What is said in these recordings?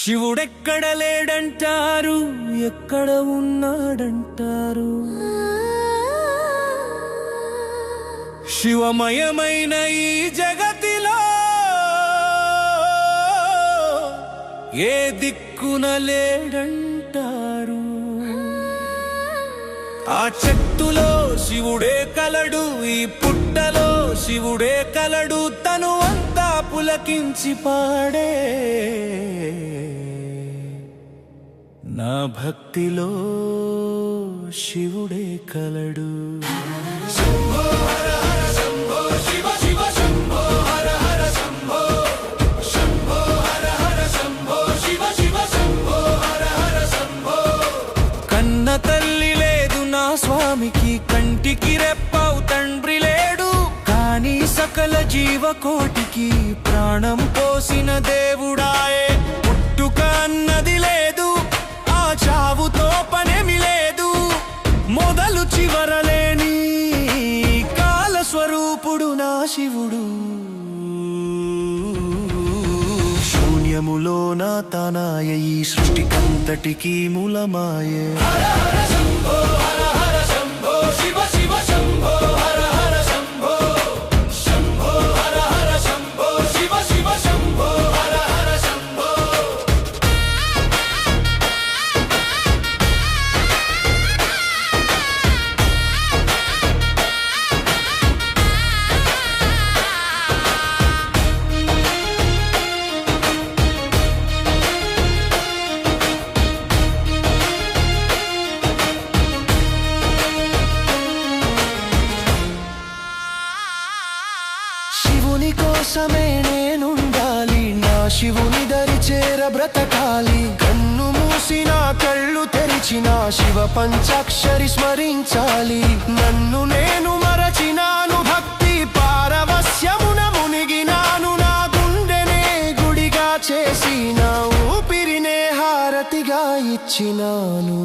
శివుడెక్కడ లేడంటారు, ఎక్కడ ఉన్నాడంటారు? శివమయమైన ఈ జగతిలో ఏ దిక్కున లేడంటారు? ఆ చెట్టులో శివుడే కలడు, ఈ పుట్టలో శివుడే కలడు, తను అంతా పులకించి పాడే నా భక్తిలో శివుడే కలడు. శంభో హర హర శంభో శివ శివ శంభో హర హర శంభో శంభో హర హర శంభో శివ శివ శంభో హర హర శంభో. కన్న తల్లి లేదు నా స్వామికి, కంటికి రెప్పవు తండ్రి లేడు, కానీ సకల జీవకోటికి ప్రాణం పోసిన దేవుడాయే. పుట్టుక అన్నది లేదు, ఆ చావుతో పనేమి లేదు, మొదలు చివరలేని కాల స్వరూపుడు నా శివుడు. శూన్యములోన తానాయ ఈ సృష్టికంతటికి మూలమాయే. హర హర శంభో హర హర శంభో శివ శివ శంభో హర హర శంభో శంభో హర హర శంభో శివ శివ శంభో హర హర శంభో. శివుని కోసమే నేనుండాలి, నా శివుని దరి చేర బ్రతకాలి. కన్ను మూసిన కళ్ళు తెరిచిన శివ పంచాక్షరి స్మరించాలి. నన్ను నేను మరచినాను, భక్తి పారవస్యమున మునిగినాను, నా గుండెనే గుడిగా చేసి నా ఊపిరినే హారతిగా ఇచ్చినాను.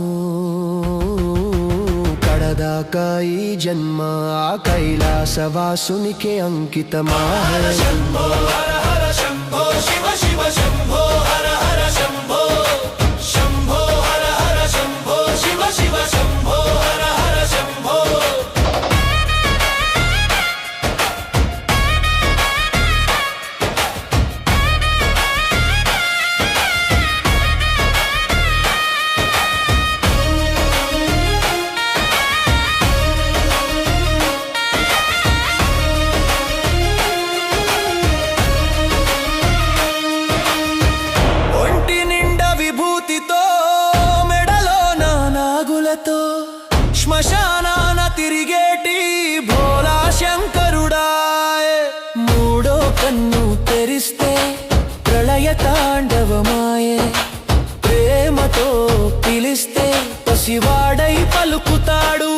కడదాకా ఈ జన్మ ఆ కైలాసవాసునికే అంకితమా. శంభో హర హర శంభో శివ శివ శంభో హర హర శంభో శంభో హర హర శంభో శివ శివ శంభో హర హర శంభో. శ్మశానాన తిరిగేటి భోలా శంకరుడాయే. మూడో కన్ను తెరిస్తే ప్రళయ తాండవమాయే. ప్రేమతో పిలిస్తే పసివాడై పలుకుతాడు,